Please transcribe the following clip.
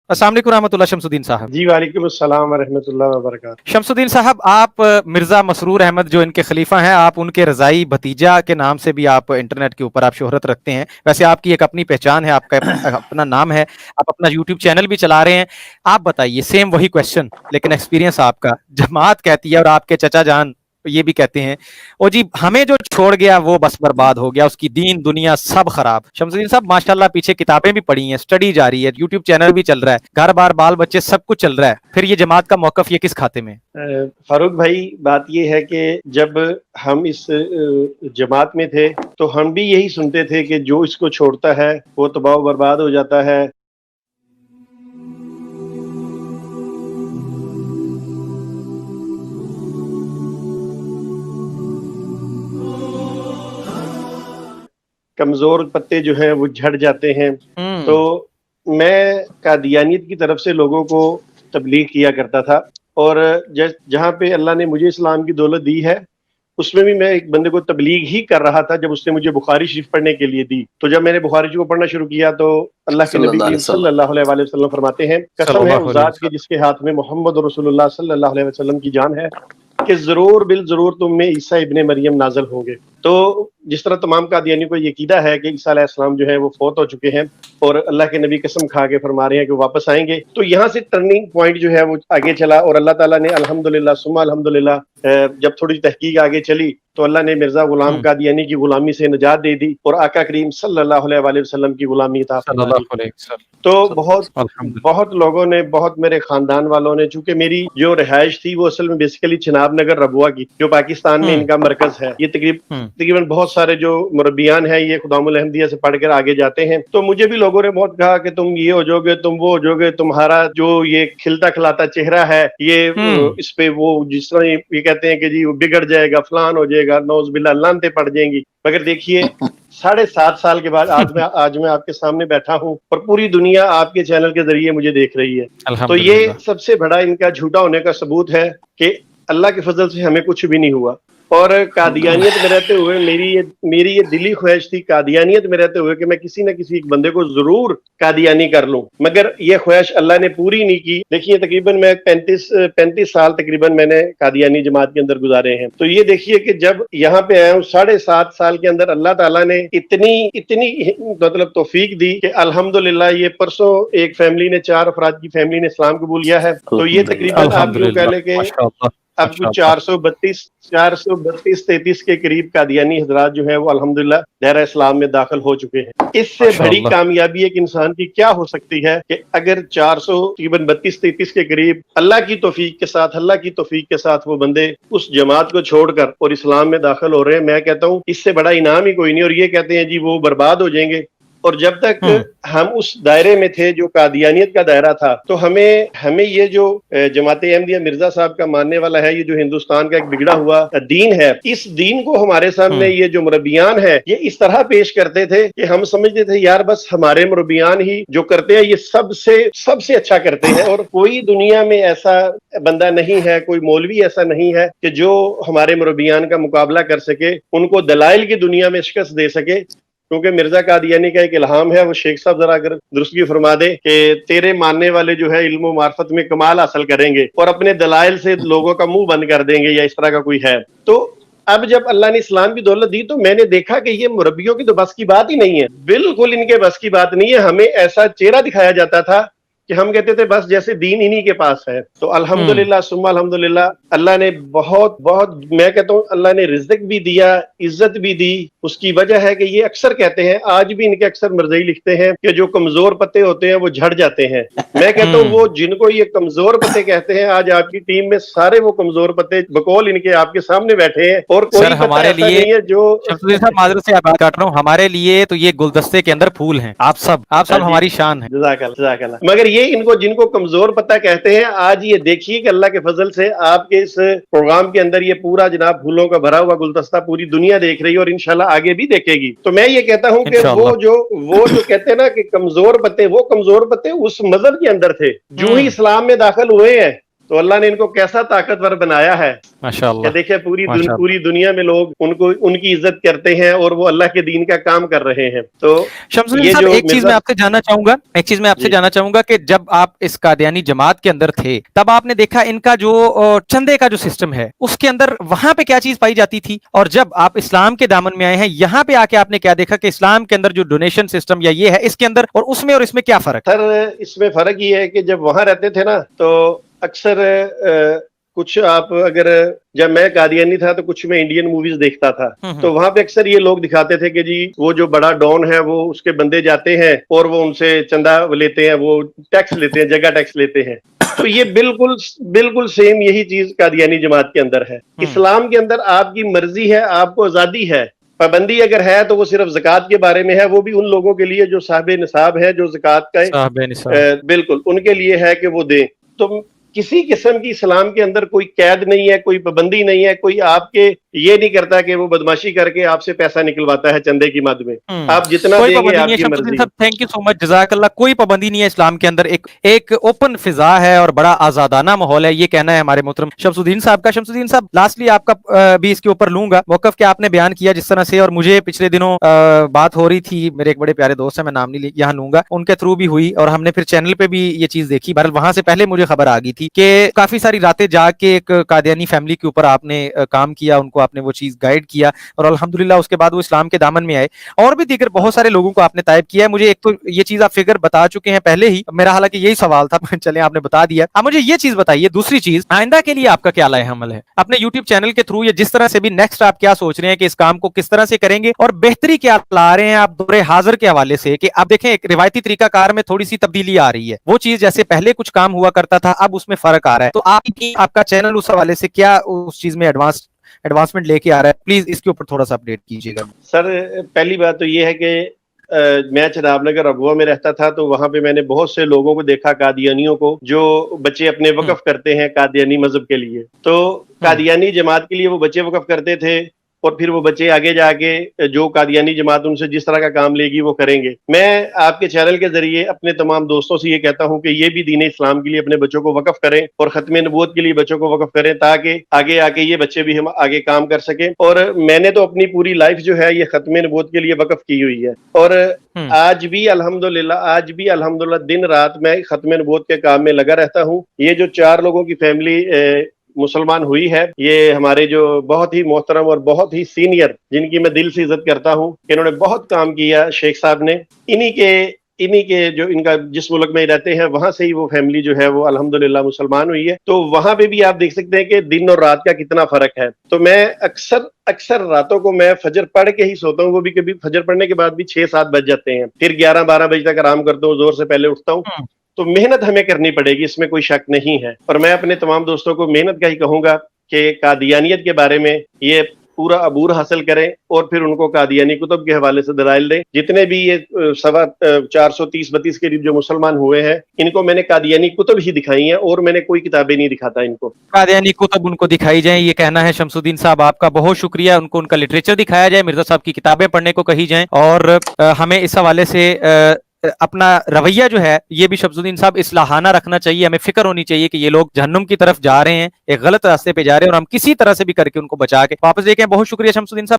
अस्सलाम वालेकुम रहमतुल्लाह शमसुद्दीन साहब। जी वालेकुम अस्सलाम वरहमतुल्लाह वबरकातुहू। शमसुद्दीन साहब, आप मिर्ज़ा मसरूर अहमद जो इनके खलीफा हैं, आप उनके रज़ाई भतीजा के नाम से भी आप इंटरनेट के ऊपर आप शोहरत रखते हैं। वैसे आपकी एक अपनी पहचान है, आपका अपना नाम है, आप अपना यूट्यूब चैनल भी चला रहे हैं। आप बताइए, सेम वही क्वेश्चन लेकिन एक्सपीरियंस आपका। जमात कहती है और आपके चचा जान ये भी कहते हैं, ओ जी हमें जो छोड़ गया वो बस बर्बाद हो गया, उसकी दीन दुनिया सब खराब। शमसुद्दीन साहब माशाल्लाह पीछे किताबें भी पढ़ी हैं, स्टडी जारी है, यूट्यूब चैनल भी चल रहा है, घर बार बाल बच्चे सब कुछ चल रहा है, फिर ये जमात का मौकफ ये किस खाते में? फारूक भाई, बात ये है कि जब हम इस जमात में थे तो हम भी यही सुनते थे कि जो इसको छोड़ता है वो तबाह बर्बाद हो जाता है। कमजोर पत्ते जो हैं वो झड़ जाते हैं। तो मैं कादियानियत की तरफ से लोगों को तबलीग किया करता था, और जहाँ पे अल्लाह ने मुझे इस्लाम की दौलत दी है उसमें भी मैं एक बंदे को तबलीग ही कर रहा था जब उसने मुझे बुखारी शरीफ पढ़ने के लिए दी। तो जब मैंने बुखारी शरीफ को पढ़ना शुरू किया तो अल्लाह के नबी करीम सल्लल्लाहु अलैहि वसल्लम फरमाते हैं, कसम है उस जात की जिसके हाथ में मोहम्मद रसूलुल्लाह सल्लल्लाहु अलैहि वसल्लम की जान है कि जरूर बिल जरूर तुम में ईसा इब्ने मरियम नाज़िल होंगे। तो जिस तरह तमाम कादियानियों को ये कीदा है कि ईसा अलैहिस्सलाम जो है वो फौत हो चुके हैं और अल्लाह के नबी कसम खा के फरमा रहे हैं कि वो वापस आएंगे, तो यहाँ से टर्निंग पॉइंट जो है वो आगे चला और अल्लाह ताला ने अल्हम्दुलिल्लाह सुम्मा अल्हम्दुलिल्लाह जब थोड़ी तहकीक आगे चली तो अल्लाह ने मिर्जा गुलाम कादियानी की गुलामी से निजात दे दी और आका करीम सल्लल्लाहु अलैहि वसल्लम की गुलामी अता फरमा दी। तो बहुत लोगों ने, बहुत मेरे खानदान वालों ने, चूंकि मेरी जो रिहाइश थी वो असल में बेसिकली चिनाब नगर रबुआ की, जो पाकिस्तान में इनका मरकज है, ये तकरीबन बहुत सारे जो मुरब्बियान हैं ये खुदामुल अहमदिया से पढ़कर आगे जाते हैं। तो मुझे भी लोगों ने बहुत कहा कि तुम ये हो जाओगे, तुम वो हो जाओगे, तुम्हारा जो ये खिलता खिलाता चेहरा है ये इस पे वो जिस तरह ये कहते हैं कि जी वो बिगड़ जाएगा, फलान हो जाएगा, नौज़बिल्लाह लानते पड़ जाएंगी। मगर देखिए 7.5 साल के बाद आज मैं आपके सामने बैठा हूँ और पूरी दुनिया आपके चैनल के जरिए मुझे देख रही है। तो ये सबसे बड़ा इनका झूठा होने का सबूत है कि अल्लाह के फजल से हमें कुछ भी नहीं हुआ। और कादियानियत में रहते हुए मेरी ये दिली ख्वाहिश थी, कादियानियत में रहते हुए, कि मैं किसी न किसी एक बंदे को जरूर कादियानी कर लूं, मगर ये ख्वाहिश अल्लाह ने पूरी नहीं की। देखिए तकरीबन मैं 35 साल तकरीबन मैंने कादियानी जमात के अंदर गुजारे हैं। तो ये देखिए कि जब यहाँ पे आया हूँ 7.5 साल के अंदर अल्लाह ताला ने इतनी मतलब तौफीक दी कि अल्हम्दुलिल्लाह ये परसों एक फैमिली ने 4 अफराद की फैमिली ने इस्लाम कबूल किया है। तो ये तकरीबन आप यूँ कह लें कि अब कुछ 432-33 के करीब कादियानी हजरात जो है वो अल्हम्दुलिल्लाह दायरा इस्लाम में दाखिल हो चुके हैं। इससे बड़ी कामयाबी एक इंसान की क्या हो सकती है कि अगर 32-33 के करीब अल्लाह की तौफीक के साथ वो बंदे उस जमात को छोड़कर और इस्लाम में दाखिल हो रहे हैं। मैं कहता हूँ इससे बड़ा इनाम ही कोई नहीं। और ये कहते हैं जी वो बर्बाद हो जाएंगे, और जब तक हम उस दायरे में थे जो कादियानियत का दायरा था, तो हमें ये जो जमात अहमदिया मिर्जा साहब का मानने वाला है, ये जो हिंदुस्तान का एक बिगड़ा हुआ दीन है, इस दीन को हमारे सामने ये जो मुरब्बियान है ये इस तरह पेश करते थे कि हम समझते थे यार बस हमारे मुरब्बियान ही जो करते हैं ये सबसे अच्छा करते हैं, और कोई दुनिया में ऐसा बंदा नहीं है, कोई मौलवी ऐसा नहीं है कि जो हमारे मुरब्बियान का मुकाबला कर सके, उनको दलाइल की दुनिया में शिकस्त दे सके। क्योंकि मिर्जा कादियानी का एक इल्हाम है, वो शेख साहब जरा अगर दुरुस्तगी फरमा दे कि तेरे मानने वाले जो है इल्म मार्फत में कमाल हासिल करेंगे और अपने दलाइल से लोगों का मुंह बंद कर देंगे, या इस तरह का कोई है। तो अब जब अल्लाह ने इस्लाम की दौलत दी तो मैंने देखा कि ये मुरब्बियों की तो बस की बात ही नहीं है, बिल्कुल इनके बस की बात नहीं है। हमें ऐसा चेहरा दिखाया जाता था कि हम कहते थे बस जैसे दीन इन्हीं के पास है। तो अल्हम्दुलिल्लाह सुम्मा अल्हम्दुलिल्लाह अल्लाह ने बहुत मैं कहता हूँ अल्लाह ने रिज़्क़ भी दिया, इज्जत भी दी। उसकी वजह है कि ये अक्सर कहते हैं, आज भी इनके अक्सर मरज़ई लिखते हैं कि जो कमजोर पत्ते होते हैं वो झड़ जाते हैं। मैं कहता हूँ वो जिनको ये कमजोर पत्ते कहते हैं, आज आपकी टीम में सारे वो कमजोर पत्ते बकौल इनके आपके सामने बैठे हैं, और कोई हमारे लिए नहीं है जो माजरत से बात काट रहा हूँ, हमारे लिए तो ये गुलदस्ते के अंदर फूल हैं। आप सब हमारी शान है। जज़ाकल्लाह। मगर ये जिनको कमजोर पत्ता कहते हैं, आज ये देखिए कि अल्लाह के फजल से आपके इस प्रोग्राम के अंदर ये पूरा जनाब फूलों का भरा हुआ गुलदस्ता पूरी दुनिया देख रही है और इंशाल्लाह आगे भी देखेगी। तो मैं ये कहता हूँ कि वो जो कहते हैं ना कि कमजोर पत्ते, वो कमजोर पत्ते उस मजहब के अंदर थे, जो ही इस्लाम में दाखिल हुए हैं تو اللہ نے ان کو کیسا طاقتور بنایا ہے کہ ماشاءاللہ دیکھیں ماشاءاللہ پوری دنیا میں لوگ ان کی عزت کرتے ہیں اور وہ اللہ کے دین کا کام کر رہے ہیں. تو شمس الدین یہ صاحب جو ایک چیز میں آپ سے جاننا چاہوں گا کہ جب آپ اس قادیانی جماعت کے اندر تھے تب آپ نے دیکھا ان کا جو چندے کا جو سسٹم ہے اس کے اندر وہاں پہ کیا چیز پائی جاتی تھی، اور جب آپ اسلام کے دامن میں آئے ہیں یہاں پہ آ کے آپ نے کیا دیکھا کہ اسلام کے اندر جو ڈونیشن سسٹم یا یہ ہے اس کے اندر اور اس میں کیا فرق؟ سر اس میں فرق یہ ہے کہ جب وہاں رہتے تھے نا تو اکثر کچھ آپ اگر جب میں قادیانی تھا تو کچھ میں انڈین موویز دیکھتا تھا تو وہاں پہ اکثر یہ لوگ دکھاتے تھے کہ جی وہ جو بڑا ڈون ہے وہ اس کے بندے جاتے ہیں اور وہ ان سے چندہ لیتے ہیں، وہ ٹیکس لیتے ہیں، جگہ ٹیکس لیتے ہیں. تو یہ بالکل سیم یہی چیز قادیانی جماعت کے اندر ہے. اسلام کے اندر آپ کی مرضی ہے، آپ کو آزادی ہے. پابندی اگر ہے تو وہ صرف زکوٰۃ کے بارے میں ہے، وہ بھی ان لوگوں کے لیے جو صاحب نصاب ہے، جو زکوٰۃ کا بالکل ان کے لیے ہے کہ وہ دیں. تو کسی قسم کی اسلام کے اندر کوئی قید نہیں ہے، کوئی پابندی نہیں ہے، کوئی آپ کے یہ نہیں کرتا کہ وہ بدماشی کر کے آپ سے پیسہ نکلواتا ہے چندے کی مد میں. آپ جتنا کوئی دیں گے پابندی آپ نہیں ہے کی شمس الدین مرضی. صاحب، تھینک یو سو مچ، جزاک اللہ. کوئی پابندی نہیں ہے اسلام کے اندر، ایک اوپن فضا ہے اور بڑا آزادانہ ماحول ہے، یہ کہنا ہے ہمارے محترم شمس الدین صاحب کا. شمس الدین صاحب لاسٹلی آپ کا بھی اس کے اوپر لوں گا موقف کہ آپ نے بیان کیا جس طرح سے، اور مجھے پچھلے دنوں بات ہو رہی تھی، میرے ایک بڑے پیارے دوست ہیں، میں نام نہیں یہاں لوں گا، ان کے تھرو بھی ہوئی اور ہم نے پھر چینل پہ بھی یہ چیز دیکھی. بہرحال وہاں سے پہلے مجھے خبر آ گئی تھی کہ کافی ساری راتیں جا کے ایک قادیانی فیملی کے اوپر آپ نے کام کیا، ان کو آپ نے وہ چیز گائیڈ کیا اور الحمدللہ اس کے بعد وہ اسلام کے دامن میں آئے. اور بھی دیگر بہت سارے لوگوں کو آپ نے طائب کیا ہے. مجھے ایک تو یہ چیز آپ فگر بتا چکے ہیں پہلے ہی، میرا حالانکہ یہی سوال تھا، چلیں آپ نے بتا دیا. اب مجھے یہ چیز بتائیے، دوسری چیز آئندہ کے لیے آپ کا کیا لائحہ عمل ہے اپنے یوٹیوب چینل کے تھرو، یا جس طرح سے بھی نیکسٹ آپ کیا سوچ رہے ہیں کہ اس کام کو کس طرح سے کریں گے اور بہتری کیا لا رہے ہیں آپ دور حاضر کے حوالے سے؟ کہ آپ دیکھیں ایک روایتی طریقہ کار میں تھوڑی سی تبدیلی آ رہی ہے، وہ چیز جیسے پہلے کچھ کام ہوا کرتا تھا اب اس میں فرق آ رہا ہے. تو آپ کا چینل اس حوالے سے کیا اس چیز میں ایڈوانسمنٹ لے کے آ رہا ہے؟ پلیز اس کے اوپر تھوڑا سا اپڈیٹ کیجیے گا. سر پہلی بات تو یہ ہے کہ میں چناب نگر ابوا میں رہتا تھا تو وہاں پہ میں نے بہت سے لوگوں کو دیکھا، قادیانیوں کو، جو بچے اپنے وقف کرتے ہیں قادیانی مذہب کے لیے. تو قادیانی جماعت کے لیے وہ بچے وقف کرتے تھے اور پھر وہ بچے آگے جا کے جو قادیانی جماعت ان سے جس طرح کا کام لے گی وہ کریں گے. میں آپ کے چینل کے ذریعے اپنے تمام دوستوں سے یہ کہتا ہوں کہ یہ بھی دین اسلام کے لیے اپنے بچوں کو وقف کریں اور ختم نبوت کے لیے بچوں کو وقف کریں تاکہ آگے آ کے یہ بچے بھی ہم آگے کام کر سکیں. اور میں نے تو اپنی پوری لائف جو ہے یہ ختم نبوت کے لیے وقف کی ہوئی ہے اور آج بھی الحمدللہ دن رات میں ختم نبوت کے کام میں لگا رہتا ہوں. یہ جو 4 لوگوں کی فیملی مسلمان ہوئی ہے، یہ ہمارے جو بہت ہی محترم اور بہت ہی سینئر، جن کی میں دل سے عزت کرتا ہوں کہ انہوں نے بہت کام کیا، شیخ صاحب نے، انہی کے جو ان کا جس ملک میں رہتے ہیں وہاں سے ہی وہ فیملی جو ہے وہ الحمدللہ مسلمان ہوئی ہے. تو وہاں پہ بھی آپ دیکھ سکتے ہیں کہ دن اور رات کا کتنا فرق ہے. تو میں اکثر راتوں کو میں فجر پڑھ کے ہی سوتا ہوں، وہ بھی کبھی فجر پڑھنے کے بعد بھی 6-7 بج جاتے ہیں، پھر 11-12 بجے تک آرام کرتا ہوں، زور سے پہلے اٹھتا ہوں. تو محنت ہمیں کرنی پڑے گی، اس میں کوئی شک نہیں ہے. اور میں اپنے تمام دوستوں کو محنت کا ہی کہوں گا کہ قادیانیت کے بارے میں یہ پورا عبور حاصل کریں اور پھر ان کو قادیانی کتب کے حوالے سے دلائل دیں. جتنے بھی یہ 430-32 کے قریب جو مسلمان ہوئے ہیں ان کو میں نے قادیانی کتب ہی دکھائی ہیں اور میں نے کوئی کتابیں نہیں دکھاتا ان کو. قادیانی کتب ان کو دکھائی جائیں، یہ کہنا ہے شمس الدین صاحب آپ کا. بہت شکریہ. ان کا لٹریچر دکھایا جائے، مرزا صاحب کی کتابیں پڑھنے کو کہی جائیں، اور ہمیں اس حوالے سے اپنا رویہ جو ہے یہ بھی شمس الدین صاحب اصلاحانہ رکھنا چاہیے. ہمیں فکر ہونی چاہیے کہ یہ لوگ جہنم کی طرف جا رہے ہیں، ایک غلط راستے پہ جا رہے ہیں، اور ہم کسی طرح سے بھی کر کے ان کو بچا کے واپس لے کے. بہت شکریہ شمس الدین صاحب.